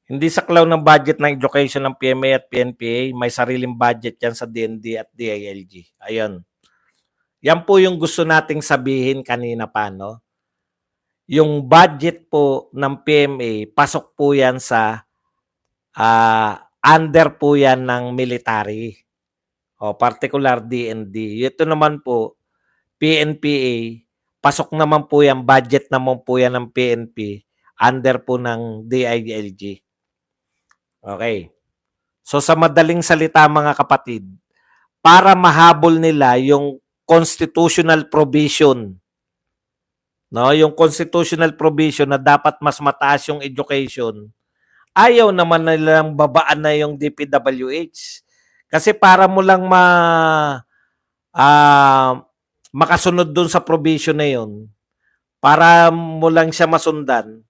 Hindi saklaw ng budget ng education ng PMA at PNPA, may sariling budget yan sa DND at DILG. Ayun. Yan po yung gusto nating sabihin kanina pa, no? Yung budget po ng PMA, pasok po yan sa under po yan ng military. O, particular DND. Ito naman po, PNPA, pasok naman po yan, budget naman po yan ng PNP, under po ng DILG. Okay. So sa madaling salita mga kapatid, para mahabol nila yung constitutional provision, no, yung constitutional provision na dapat mas mataas yung education, ayaw naman nilang babaan na yung DPWH. Kasi para mo lang makasunod dun sa provision na yun, para mo lang siya masundan,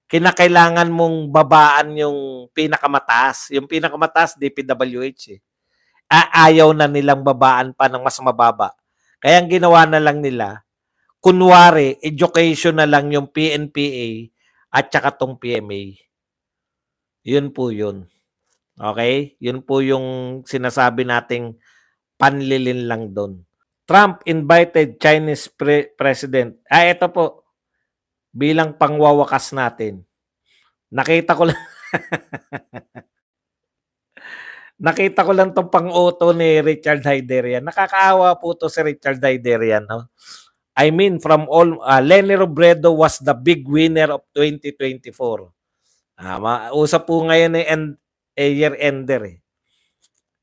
kinakailangan mong babaan yung pinakamataas. Yung pinakamataas, DPWH eh. Ayaw na nilang babaan pa ng mas mababa. Kaya ang ginawa na lang nila, kunwari, education na lang yung PNPA at saka tong PMA. Yun po yun. Okay? Yun po yung sinasabi nating panlilin lang doon. Trump invited Chinese president. Ito po, bilang pangwawakas natin. Nakita ko lang nakita ko lang tong pang-auto ni Richard Hayderian. Nakakaawa po to si Richard Hayderian, no? I mean, from all, Leni Robredo was the big winner of 2024. Usap po ngayon year-ender eh.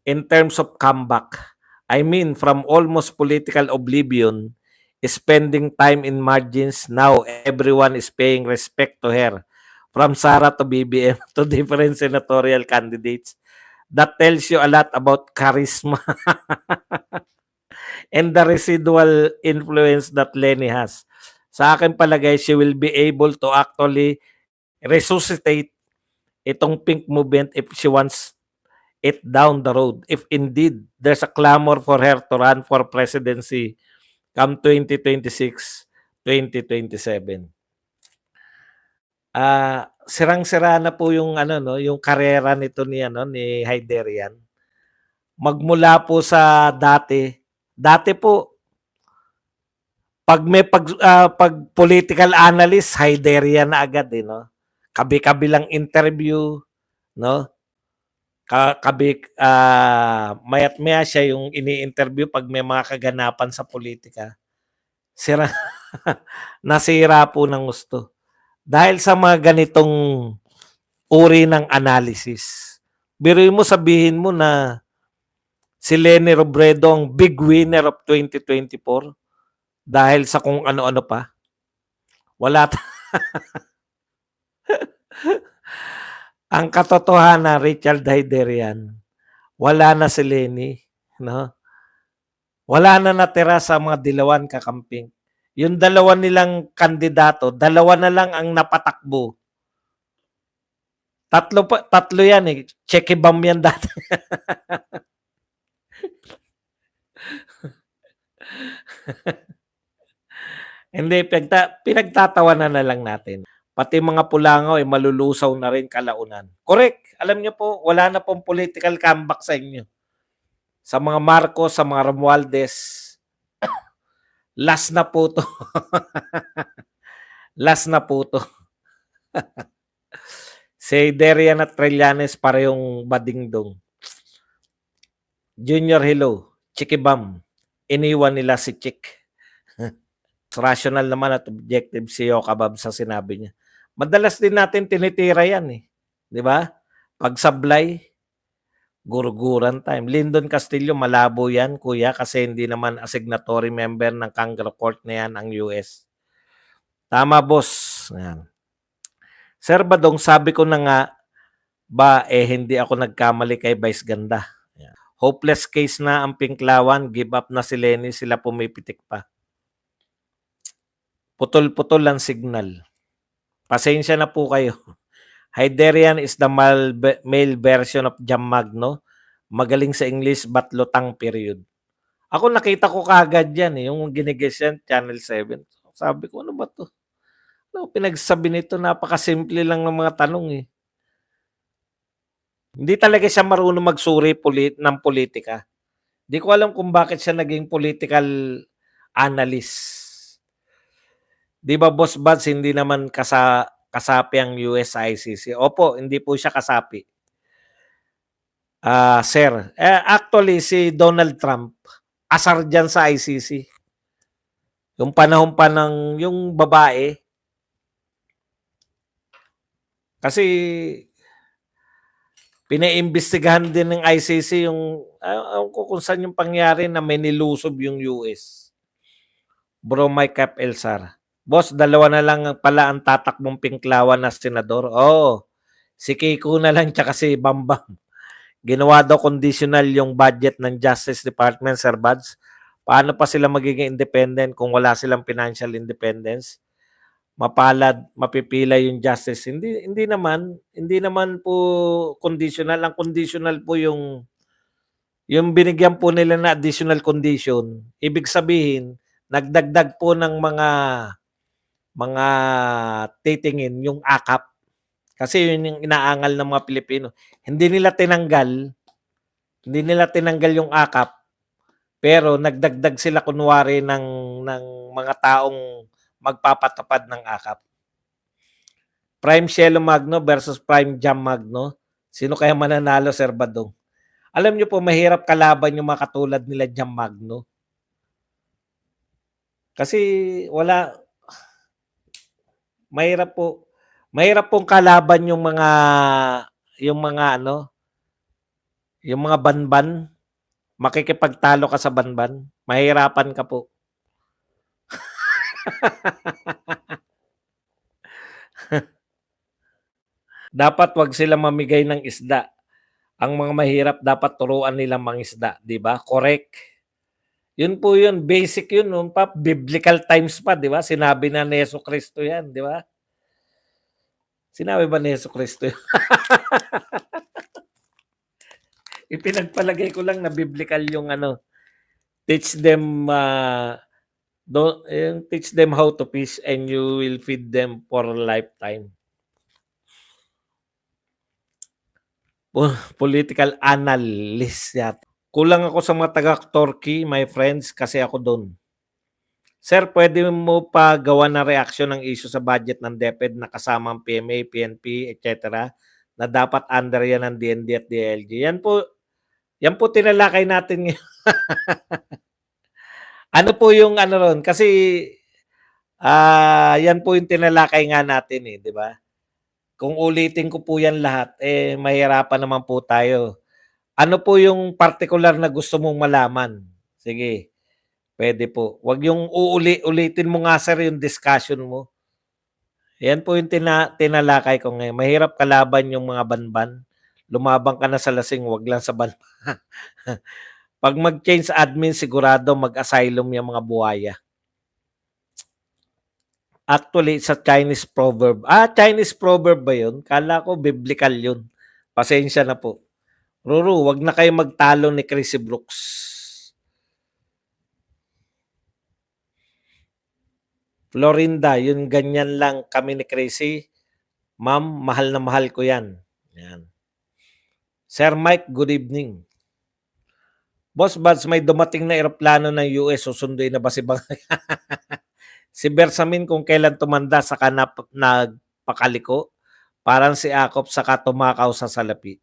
In terms of comeback. I mean, from almost political oblivion, spending time in margins, now everyone is paying respect to her. From Sara to BBM to different senatorial candidates. That tells you a lot about charisma and the residual influence that Leni has. Sa akin palagay, she will be able to actually resuscitate itong pink movement if she wants it down the road. If indeed there's a clamor for her to run for presidency come 2026, 2027. Sirang-sira na po yung yung karera nito ni Hayderian. Magmula po sa dati po pag political analyst, Hayderian na agad no. Kabi-kabilang interview, no? Mayat maya siya yung ini-interview pag may mga kaganapan sa politika. Nasira po ng gusto. Dahil sa mga ganitong uri ng analysis. Biruin mo, sabihin mo na si Leni Robredo ang big winner of 2024 dahil sa kung ano-ano pa. Wala. Ang katotohanan, Richard Hayderian, wala na si Leni, no? Wala na natira sa mga dilawan kakamping. Yung dalawa nilang kandidato, dalawa na lang ang napatakbo. Tatlo yan eh. Cheque bomb yan dati. Hindi, pinagtatawanan na lang natin. Pati mga Pulangaw ay malulusaw na rin kalaunan. Correct. Alam niyo po, wala na pong political comeback sa inyo. Sa mga Marcos, sa mga Romualdez, last na po to. Last na po to. Si Derian at Trillanes parehong badingdong. Junior Hello, Chikibam. Iniwan nila si Chick. Rational naman at objective si Yokabab sa sinabi niya. Madalas din natin tinitira yan eh. Di ba? Pag sablay, gurguran time. Lyndon Castillo, malabo yan, kuya, kasi hindi naman asignatory member ng Kangaroo Court na yan ang US. Tama, boss. Yan. Sir Badong, sabi ko na nga, hindi ako nagkamali kay Vice Ganda. Yan. Hopeless case na ang Pinklawan, give up na si Leni, sila pumipitik pa. Putol-putol ang signal. Pasensya na po kayo. Hayderian is the male version of Jam Magno. Magaling sa English but lutang period. Ako nakita ko kagad yan yung giniges yan, Channel 7. Sabi ko, ano ba to? Ano pinagsabi nito? Napakasimple lang ng mga tanong eh. Hindi talaga siya marunong magsuri ng politika. Di ko alam kung bakit siya naging political analyst. 'Di ba Boss Buds, hindi naman kasapi ang US sa ICC. Opo, hindi po siya kasapi. Sir, actually si Donald Trump, asar diyan sa ICC. Yung panahon pa ng yung babae, kasi pinaimbestigahan din ng ICC yung kung saan yung pangyari na may nilusob yung US. Bro Mike Cap Elsar. Boss, dalawa na lang pala ang tatakbong pinklawan na senador. Oo. Si Kiko na lang tsaka si Bambam. Ginawa daw conditional yung budget ng Justice Department, Sir Buds. Paano pa sila magiging independent kung wala silang financial independence? Mapalad, mapipila yung justice. Hindi naman po conditional. Ang conditional po yung binigyan po nila na additional condition. Ibig sabihin, nagdagdag po ng mga titingin yung akap. Kasi yun yung inaangal ng mga Pilipino. Hindi nila tinanggal yung akap, pero nagdagdag sila kunwari ng mga taong magpapatupad ng akap. Prime Cielo Magno versus Prime Jam Magno. Sino kaya mananalo, Sir Badong? Alam niyo po, mahirap kalaban yung mga katulad nila Jam Magno. Kasi mahirap po. Mahirap pong kalaban yung mga banban. Makikipagtalo ka sa banban. Mahirapan ka po. Dapat wag sila mamigay ng isda. Ang mga mahirap dapat turuan nilang mangisda, 'di ba? Correct. Yun po yun, basic yun, no? Biblical times pa, 'di ba? Sinabi na ni Jesucristo 'yan, 'di ba? Sinabi ba ni Jesucristo yun? Ipinagpalagay ko lang na biblical yung teach them teach them how to fish and you will feed them for a lifetime. Political analyst yata. Kulang ako sa mga taga-Turkey, my friends, kasi ako doon. Sir, pwede mo pa gawa ng reaksyon ng issue sa budget ng DepEd na kasama ang PMA, PNP, etc. na dapat under yan ng DND at DLG. Yan po tinalakay natin ngayon. Ano po yung ron? Kasi yan po yung tinalakay nga natin di ba? Kung ulitin ko po yan lahat, mahirapan naman po tayo. Ano po yung particular na gusto mong malaman? Sige, pwede po. Wag yung ulitin mo nga sir yung discussion mo. Yan po yung tinalakay ko ngayon. Mahirap kalaban yung mga banban. Lumabang ka na sa lasing, wag lang sa banban. Pag mag-change admin, sigurado mag-asylum yung mga buhaya. Actually, sa Chinese proverb. Chinese proverb ba yun? Kala ko biblical yun. Pasensya na po. Ruru, wag na kayo magtalo ni Chrissy Brooks. Florinda, yun ganyan lang kami ni Chrissy. Ma'am, mahal na mahal ko yan. Yan. Sir Mike, good evening. Boss Buds, may dumating na eroplano ng US, susunduin na ba si Bangay? Si Bersamin kung kailan tumanda saka nagpakaliko, parang si Akop saka tumakaw sa salapi.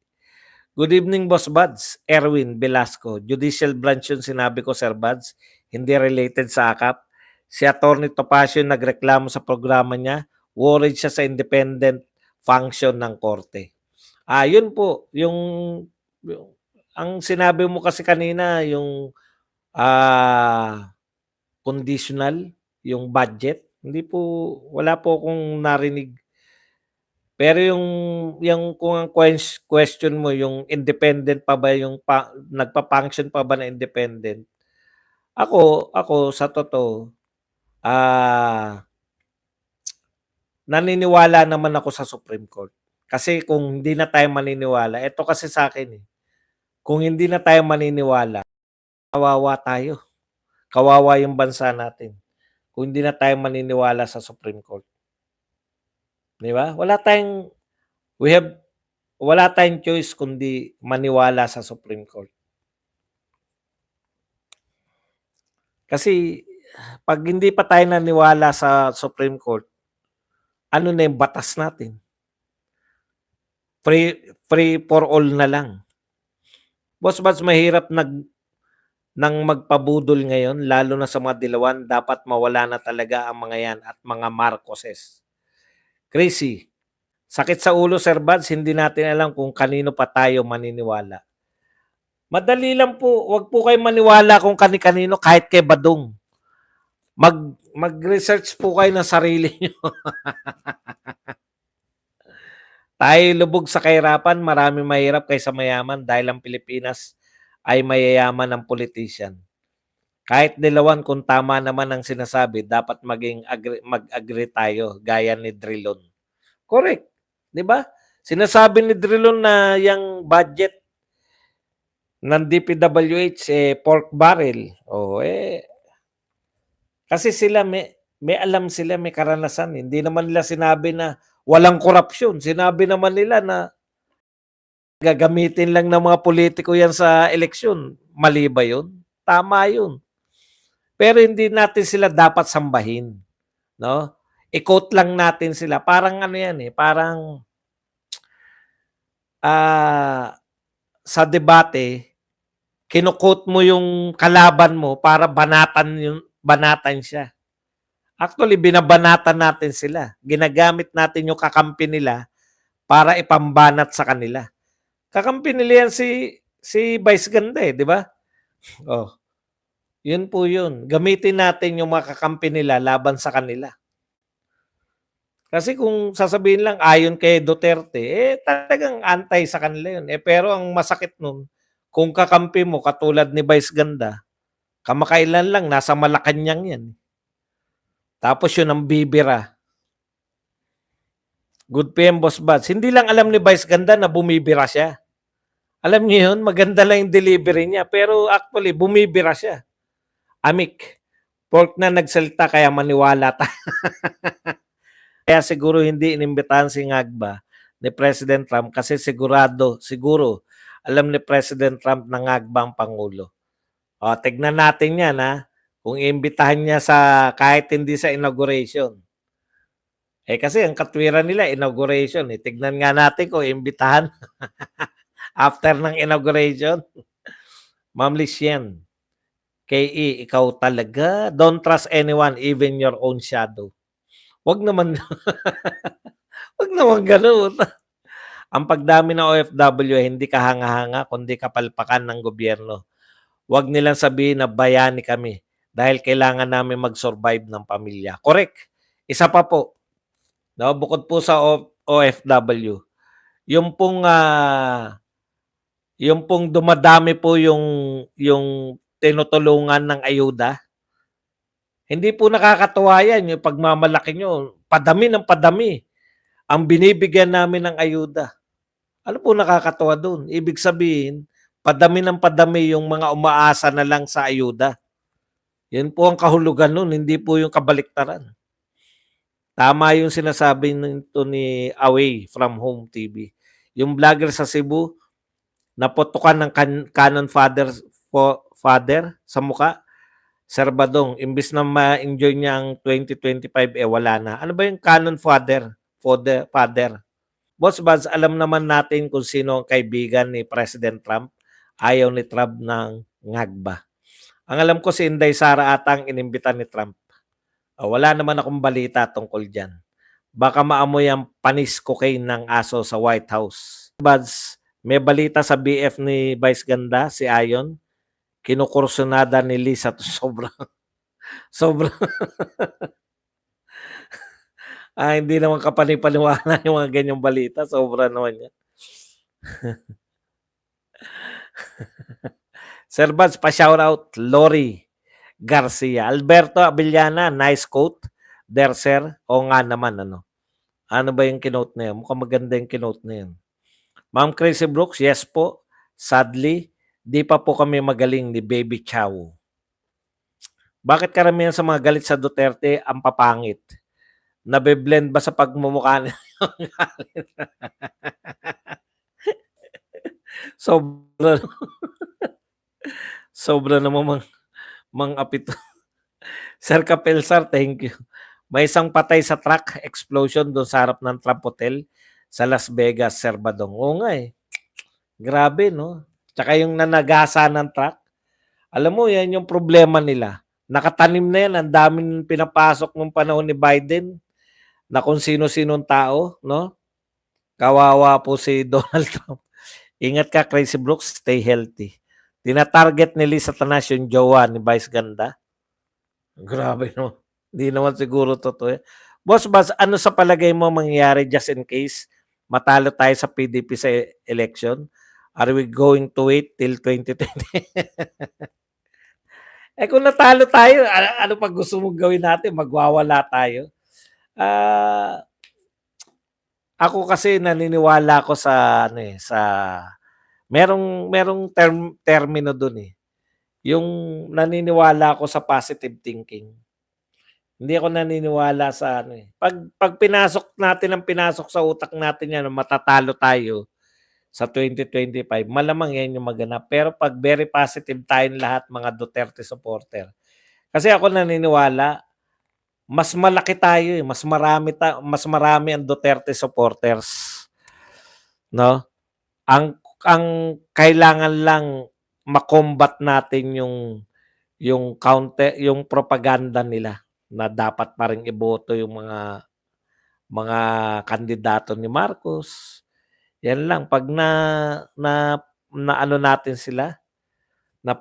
Good evening, Boss Buds. Erwin Velasco. Judicial branch yun sinabi ko, Sir Buds. Hindi related sa AKAP. Si Atty. Topacio nagreklamo sa programa niya. Worried siya sa independent function ng korte. Yun po. Ang sinabi mo kasi kanina, yung conditional, yung budget. Wala po akong narinig. Pero yung kung ang question mo, yung independent pa ba, nagpa-function pa ba na independent? Ako sa totoo, naniniwala naman ako sa Supreme Court. Kasi kung hindi na tayo maniniwala, ito kasi sa akin kung hindi na tayo maniniwala, kawawa tayo. Kawawa yung bansa natin. Kung hindi na tayo maniniwala sa Supreme Court. Di ba? wala tayong choice kundi maniwala sa Supreme Court. Kasi 'pag hindi pa tayo naniwala sa Supreme Court, ano na yung batas natin? Free for all na lang. Boss Mads, mahirap ng magpabudol ngayon lalo na sa mga dilawan, dapat mawala na talaga ang mga 'yan at mga Marcoses. Crazy. Sakit sa ulo, Sir Mads, hindi natin alam kung kanino pa tayo maniniwala. Madali lang po, 'wag po kayong maniwala kung kani-kanino kahit kay Badong. Mag-research po kayo ng sarili niyo. Tayo lubog sa kahirapan, maraming mahirap kaysa mayaman dahil ang Pilipinas ay mayayaman ng politician. Kahit dilawan kung tama naman ang sinasabi, dapat mag-agree tayo gaya ni Drilon. Correct, 'di ba? Sinasabi ni Drilon na yung budget ng DPWH pork barrel. Kasi sila may alam sila, may karanasan. Hindi naman nila sinabi na walang korupsyon. Sinabi naman nila na gagamitin lang ng mga politiko yan sa eleksyon. Mali ba yun? Tama yun. Pero hindi natin sila dapat sambahin. No? I-quote lang natin sila. Parang ano yan parang sa debate, kino-quote mo yung kalaban mo para banatan siya. Actually, binabanatan natin sila. Ginagamit natin yung kakampi nila para ipambanat sa kanila. Kakampi nila yan si Vice Ganda di ba? Yun po yun. Gamitin natin yung mga kakampi nila laban sa kanila. Kasi kung sasabihin lang ayon kay Duterte, talagang antay sa kanila yun. Pero ang masakit nun, kung kakampi mo katulad ni Vice Ganda, kamakailan lang nasa Malacanang yan. Tapos yun ang bibira. Good PM, Boss Buds. Hindi lang alam ni Vice Ganda na bumibira siya. Alam niyo yun, maganda lang yung delivery niya. Pero actually, bumibira siya. Amik, pork na nagsalita kaya maniwala tayo. Kaya siguro hindi inimbitahan si Ngagba ni President Trump kasi siguro alam ni President Trump na Ngagba ang Pangulo. Tignan natin yan kung iimbitahan niya sa kahit hindi sa inauguration. Kasi ang katwiran nila inauguration. Tignan nga natin kung iimbitahan after ng inauguration. Ma'am Lisien, KE, ikaw talaga, don't trust anyone, even your own shadow. Wag naman, wag naman ganoon. Ang pagdami ng OFW hindi kahanga-hanga kundi kapalpakan ng gobyerno. Wag nilang sabihin na bayani kami dahil kailangan namin mag-survive ng pamilya. Correct. Isa pa po, bukod po sa OFW, yung pong dumadami po yung tinutulungan ng ayuda, hindi po nakakatuwa yan yung pagmamalaki nyo. Padami ng padami ang binibigyan namin ng ayuda. Ano po nakakatuwa doon? Ibig sabihin, padami ng padami yung mga umaasa na lang sa ayuda. Yan po ang kahulugan nun, hindi po yung kabaliktaran. Tama yung sinasabi nito ni Away from Home TV. Yung vlogger sa Cebu, naputukan ng Canon father sa muka. Sir Badong, imbis na ma-enjoy niya ang 2025, wala na. Ano ba yung Canon father? Boss Buds, alam naman natin kung sino ang kaibigan ni President Trump. Ayaw ni Trump ng Ngagba. Ang alam ko si Inday Sara atang inimbita ni Trump. Wala naman akong balita tungkol dyan. Baka maamoy ang panis cocaine ng aso sa White House. Buds, may balita sa BF ni Vice Ganda, si Ayon. Kinukursunada ni Lisa to sobrang hindi naman kapanipaniwala yung mga ganyang balita. Sobra naman yan. Sir Buds, pa-shoutout, Lori Garcia. Alberto Abellana, nice quote. There, sir. O nga naman, Ano ba yung kinote na yan? Mukhang maganda yung kinote na yan. Ma'am Crazy Brooks, yes po. Sadly, di pa po kami magaling ni Baby Chow. Bakit karamihan sa mga galit sa Duterte ang papangit? Nabe-blend ba sa pagmumukha niya? Sobra sobra naman mang-apito. Sir Capelsar, thank you. May isang patay sa truck explosion doon sa harap ng Trump Hotel sa Las Vegas, Sir Badong. Oo nga eh. Grabe, no? Tsaka yung nanagasa ng truck. Alam mo, yan yung problema nila. Nakatanim na yan. Ang daming pinapasok nung panahon ni Biden na kung sino-sinong tao, no? Kawawa po si Donald Trump. Ingat ka, Crazy Brooks. Stay healthy. Tina-target ni Lisa Tanas yung jowa ni Vice Ganda. Grabe, no? Hindi naman siguro totoo. Boss Bas, ano sa palagay mo mangyayari just in case matalo tayo sa PDP sa election? Are we going to wait till 2020? Kung natalo tayo, ano pa gusto mong gawin natin? Magwawala tayo? Ako kasi naniniwala ako sa merong termino doon eh. Yung naniniwala ako sa positive thinking. Hindi ako naniniwala sa Pag pinasok natin ang pinasok sa utak natin yan, matatalo tayo sa 2025, malamang yan yung maganap. Pero pag very positive tayong lahat, mga Duterte supporter. Kasi ako naniniwala, mas malaki tayo eh, mas marami ang Duterte supporters. No? Ang kailangan lang makombat natin yung propaganda nila na dapat pa ring iboto yung mga kandidato ni Marcos. Yan lang pag na ano natin sila na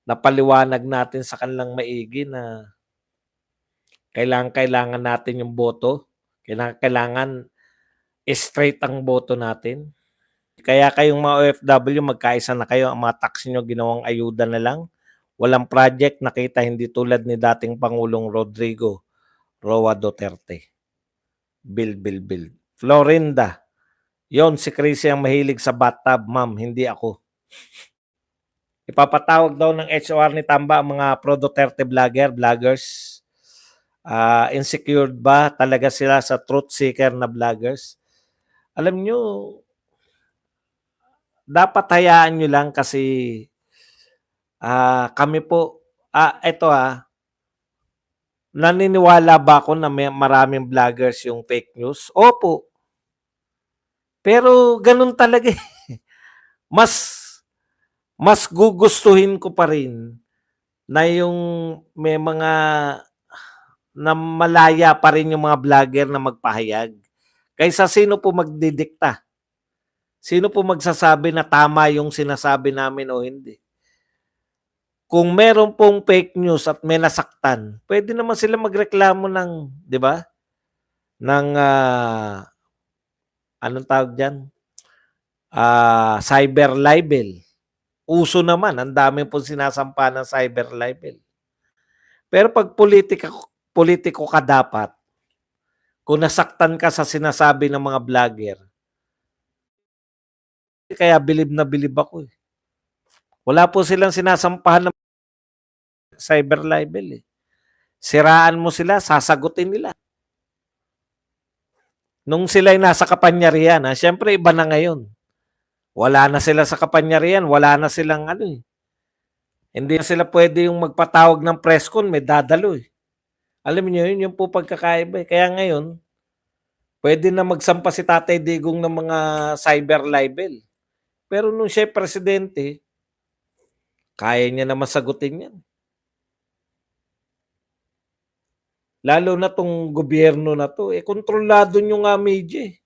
napaliwanag natin sa kanilang maigi na kailangan natin yung boto, kailangan straight ang boto natin. Kaya kayong mga OFW, magkaisa na kayo. Ang mga tax nyo ginawang ayuda na lang. Walang project nakita, hindi tulad ni dating Pangulong Rodrigo Roa Duterte. Build. Florinda, yon si Chrissy ang mahilig sa bathtub, ma'am, hindi ako. Ipapatawag daw ng HOR ni Tamba ang mga pro-Duterte vloggers. Insecure ba talaga sila sa truth seeker na vloggers? Alam nyo, dapat hayaan nyo lang kasi kami po, naniniwala ba ako na may maraming vloggers yung fake news? Opo. Pero ganun talaga eh. Mas gugustuhin ko pa rin na yung may mga na malaya pa rin yung mga vlogger na magpahayag. Kaysa sino po magdidikta? Sino po magsasabi na tama yung sinasabi namin o hindi? Kung meron pong fake news at may nasaktan, pwede naman sila magreklamo ng, di ba? Ng, anong tawag dyan? Cyber libel. Uso naman, ang dami pong sinasampa ng cyber libel. Pero pag politiko ka dapat, kung nasaktan ka sa sinasabi ng mga vlogger, kaya bilib na bilib ako eh. Wala po silang sinasampahan ng cyber libel eh. Siraan mo sila, sasagutin nila. Nung sila'y nasa kapangyarihan, syempre iba na ngayon. Wala na sila sa kapangyarihan, wala na silang hindi na sila pwede yung magpatawag ng press con, may dadalo eh. Alam niyo yun, yung po pagkakaiba eh. Kaya ngayon, pwede na magsampa si Tatay Digong ng mga cyber libel. Pero nung siya presidente, kaya niya na masagutin yan. Lalo na tong gobyerno na to, kontrolado nyo nga media eh.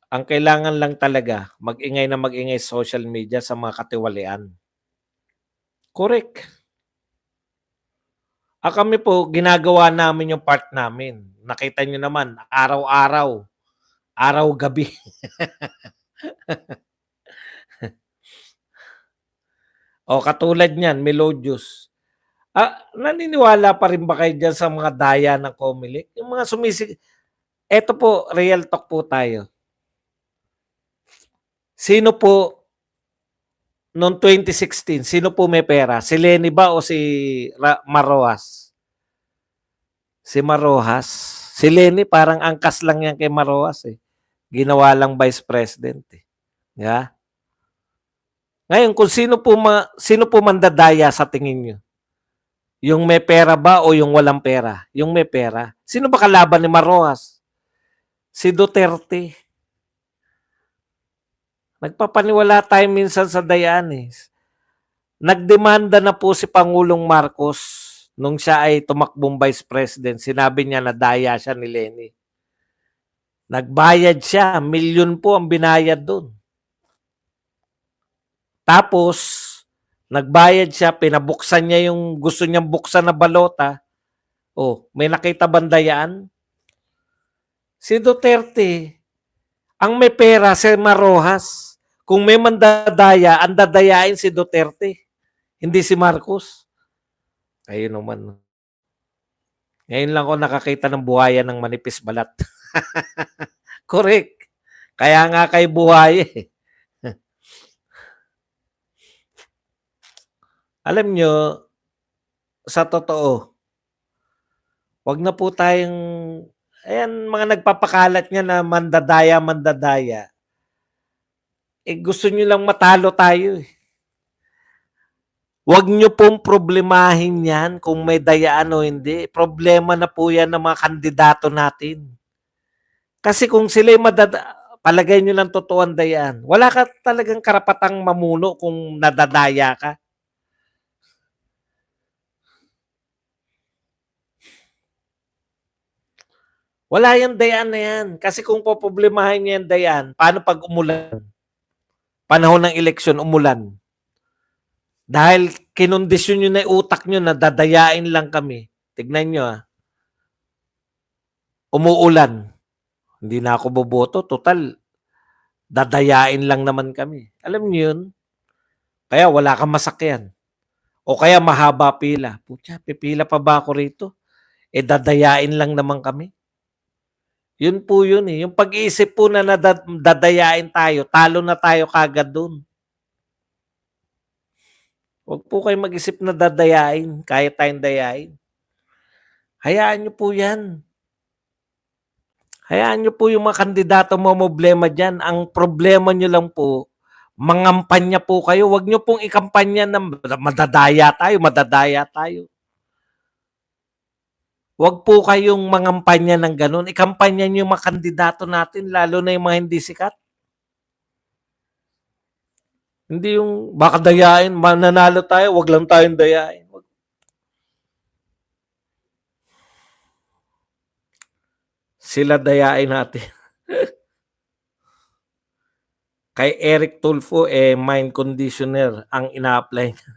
Ang kailangan lang talaga, mag-ingay social media sa mga katiwalian. Correct. Kami po, ginagawa namin yung part namin. Nakita nyo naman, araw-gabi. O katulad niyan, Melodious. Naniniwala pa rin ba kayo dyan sa mga daya ng Comelec? Yung mga sumisig... Eto po, real talk po tayo. Sino po noong 2016, sino po may pera? Si Leni ba o si Maroas? Si Maroas. Si Leni parang angkas lang yan kay Maroas eh. Ginawa lang vice president eh. Yeah? Ngayon, kung sino po mandadaya sa tingin nyo? Yung may pera ba o yung walang pera? Yung may pera. Sino ba kalaban ni Marroas? Si Duterte. Nagpapaniwala tayo minsan sa dayaan eh. Nagdemanda na po si Pangulong Marcos nung siya ay tumakbong vice president. Sinabi niya na daya siya ni Leni. Nagbayad siya. Milyon po ang binayad doon. Tapos, nagbayad siya. Pinabuksan niya yung gusto niyang buksan na balota. Oh, may nakita bandayaan? Si Duterte. Ang may pera si Marrojas. Kung may mandadaya, ang dadayain si Duterte. Hindi si Marcos. Ayun naman. Ngayon lang ako nakakita ng buhaya ng manipis balat. Correct. Kaya nga kay buhaya eh. Alam nyo, sa totoo, wag na po tayong, ayan, mga nagpapakalat niya na mandadaya. Eh gusto nyo lang matalo tayo eh. Wag nyo pong problemahin yan kung may dayaan o hindi. Problema na po yan ng mga kandidato natin. Kasi kung sila'y palagay nyo lang totoo ang dayaan, wala ka talagang karapatang mamuno kung nadadaya ka. Wala yung dayaan na yan. Kasi kung poproblemahin niya yung dayaan, paano pag umulan? Panahon ng eleksyon, umulan. Dahil kinondisyon nyo na yung utak nyo na dadayain lang kami. Tignan nyo umuulan. Hindi na ako boboto. Total, dadayain lang naman kami. Alam nyo yun? Kaya wala kang masakyan. O kaya mahaba pila. Putya, pipila pa ba ako rito? Eh dadayain lang naman kami. Yun po yun eh. Yung pag-iisip po na dadayain tayo, talo na tayo kagad dun. Huwag po kayo mag-isip na dadayain, kaya tayong dayain. Hayaan nyo po yan. Hayaan nyo po yung mga kandidato mo problema dyan. Ang problema nyo lang po, mangampanya po kayo. Huwag nyo pong ikampanya na madadaya tayo. Huwag po kayong mangampanya ng ganun. Ikampanya nyo yung mga kandidato natin, lalo na yung mga hindi sikat. Hindi yung baka dayain, mananalo tayo, wag lang tayong dayain. Sila dayain natin. Kay Eric Tulfo, mind conditioner ang ina-apply niya.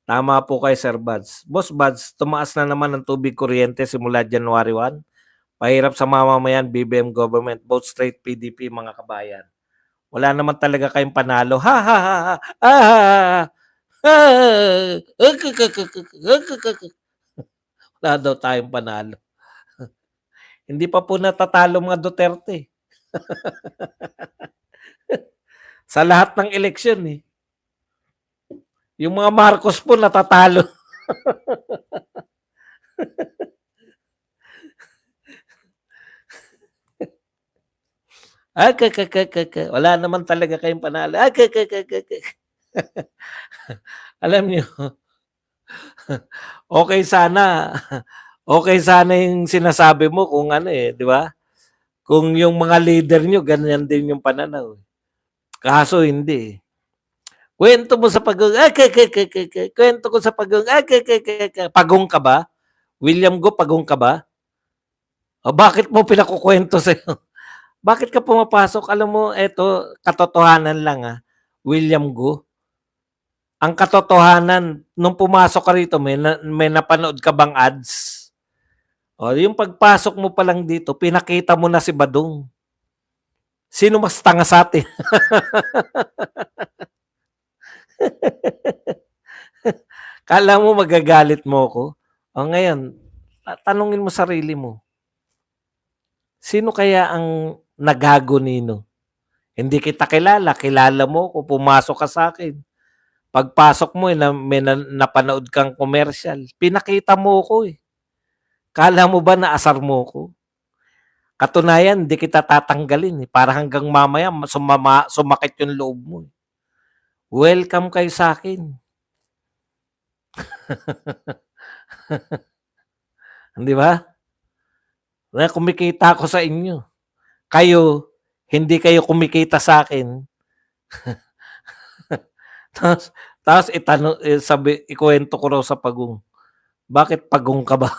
Tama po kay Sir Buds. Boss Buds, tumaas na naman ang tubig kuryente simula January 1. Pahirap sa mamamayan, BBM government, both straight PDP, mga kabayan. Wala naman talaga kayong panalo. Ha ha ha ha. Wala daw tayong panalo. Hindi pa po natatalo mga Duterte. Sa lahat ng eleksyon eh. Yung mga Marcos po natatalo. Wala naman talaga kayong panalo. Alam niyo, okay sana yung sinasabi mo kung ano eh, di ba? Kung yung mga leader nyo, ganyan din yung pananaw. Kaso hindi. Kwento mo sa pagong, kwento ko sa pagong, pagong ka ba? William Go, pagong ka ba? O bakit mo pinakukwento sa'yo? Bakit ka pumapasok? Alam mo, eto, katotohanan lang William Go. Ang katotohanan, nung pumasok ka rito, may napanood ka bang ads? O, yung pagpasok mo pa lang dito, pinakita mo na si Badong. Sino mas tanga sa atin? Kala mo magagalit mo ko? O ngayon, tanungin mo sarili mo. Sino kaya ang nagago nino? Hindi kita kilala. Kilala mo kung pumasok ka sa akin. Pagpasok mo, may napanood kang commercial. Pinakita mo ko eh. Kala mo ba naasar mo ko? Katunayan, di kita tatanggalin, eh, para hanggang mamaya sumakit yung loob mo, eh. Welcome kayo sa'kin. 'Di ba? Na kumikita ako sa inyo. Kayo, hindi kayo kumikita sa'kin. Tapos ikuwento ko raw sa pagong, "Bakit pagong ka ba?"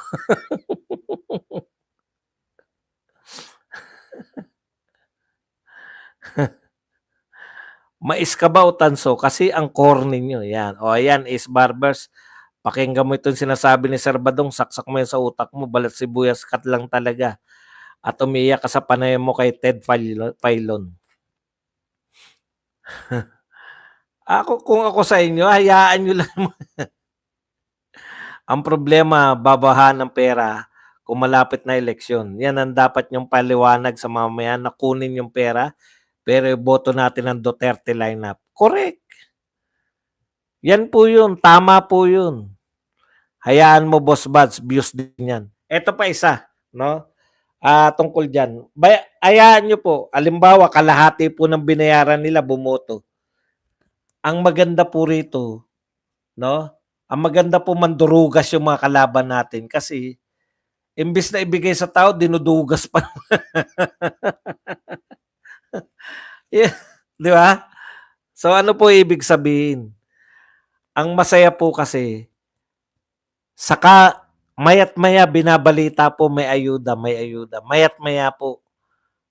Mais ka ba o tanso? Kasi ang core ninyo, yan. O ayan, Ace Barbers, pakinggan mo itong sinasabi ni Sir Badong, saksak mo yan sa utak mo, balat sibuyas kat lang talaga. At umiiyak ka sa panay mo kay Ted Filon. Kung ako sa inyo, hayaan nyo lang. Ang problema, babahan ng pera kung malapit na eleksyon. Yan ang dapat nyong paliwanag sa mamamayan na kunin yung pera, pero boto natin ang Duterte lineup. Correct. Yan po yun. Tama po yun. Hayaan mo, Boss Buds, views din yan. Ito pa isa, no? Tungkol dyan. Hayaan nyo po, alimbawa, kalahati po ng binayaran nila bumoto. Ang maganda po rito, no? Ang maganda po mandurugas yung mga kalaban natin kasi imbis na ibigay sa tao, dinudugas pa. Yeah, di ba? So ano po ibig sabihin? Ang masaya po kasi, saka mayat maya binabalita po may ayuda, may ayuda. Mayat maya po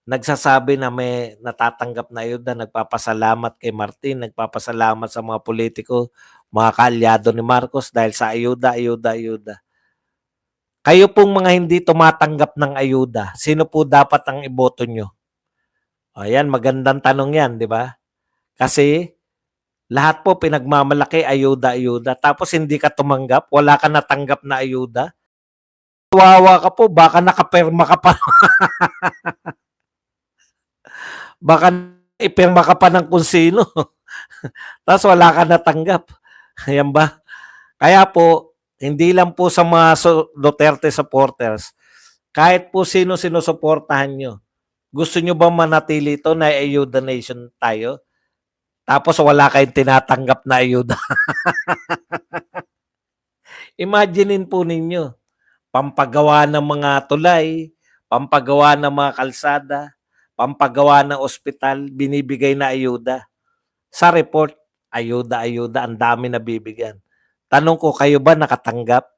nagsasabi na may natatanggap na ayuda, nagpapasalamat kay Martin, nagpapasalamat sa mga politiko, mga kaalyado ni Marcos dahil sa ayuda, ayuda, ayuda. Kayo pong mga hindi tumatanggap ng ayuda, sino po dapat ang iboto nyo? Ayan, magandang tanong yan, di ba? Kasi lahat po pinagmamalaki ayuda, ayuda. Tapos hindi ka tumanggap, wala ka natanggap na ayuda. Kawawa ka po, baka nakapirma ka pa. Baka ipirma ka pa ng kung sino. Tapos wala ka natanggap. Ayan ba? Kaya po, hindi lang po sa mga Duterte supporters, kahit po sino sinusuportahan nyo, gusto nyo ba manatili ito na ayuda nation tayo? Tapos wala kayong tinatanggap na ayuda. Imaginein po ninyo, pampagawa ng mga tulay, pampagawa ng mga kalsada, pampagawa ng ospital, binibigay na ayuda. Sa report, ayuda, ayuda, ang dami na bibigyan. Tanong ko, kayo ba nakatanggap?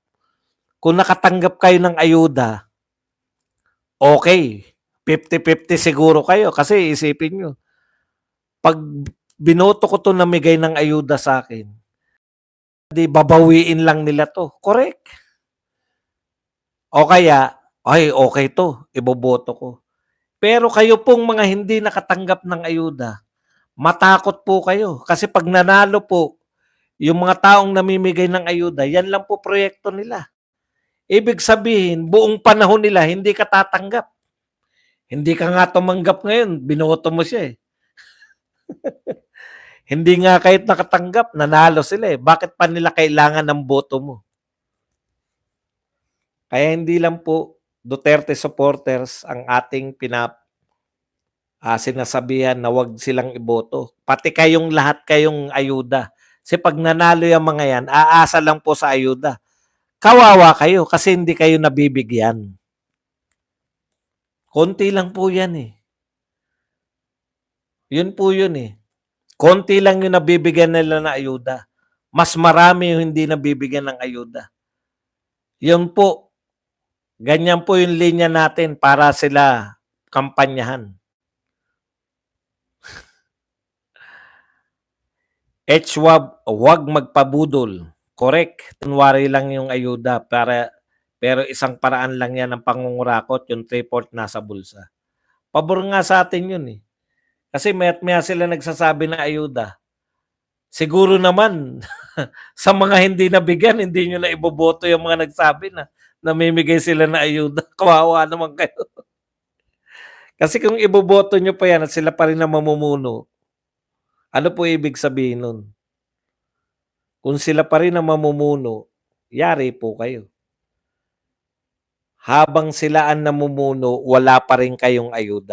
Kung nakatanggap kayo ng ayuda, okay, 50-50 siguro kayo kasi isipin nyo, pag binoto ko to namigay ng ayuda sa akin, di babawiin lang nila to. Correct. O kaya, ay okay to, iboboto ko. Pero kayo pong mga hindi nakatanggap ng ayuda, matakot po kayo. Kasi pag nanalo po, yung mga taong namimigay ng ayuda, yan lang po proyekto nila. Ibig sabihin, buong panahon nila, hindi ka tatanggap. Hindi ka nga tumanggap ngayon, binoto mo siya eh. Hindi nga kahit nakatanggap, nanalo sila eh. Bakit pa nila kailangan ng boto mo? Kaya hindi lang po Duterte supporters ang ating sinasabihan na wag silang iboto. Pati kayong lahat kayong ayuda. Kasi pag nanalo yung mga yan, aasa lang po sa ayuda. Kawawa kayo kasi hindi kayo nabibigyan. Konti lang po yan eh. Yun po yun eh. Konti lang yung nabibigyan nila na ayuda. Mas marami yung hindi nabibigyan ng ayuda. Yun po. Ganyan po yung linya natin para sila kampanyahan. Wag magpabudol. Correct. Tunwari lang yung ayuda pero isang paraan lang yan ng pangungurakot, yung 3/4 nasa bulsa. Pabor nga sa atin yun eh. Kasi maya sila nagsasabi na ayuda. Siguro naman, sa mga hindi nabigyan, hindi nyo na iboboto yung mga nagsabi na namimigay sila na ayuda. Kawawa naman kayo. Kasi kung iboboto nyo pa yan at sila pa rin na mamumuno, ano po ibig sabihin nun? Kung sila pa rin ang mamumuno, yari po kayo. habang sila ang namumuno, wala pa rin kayong ayuda.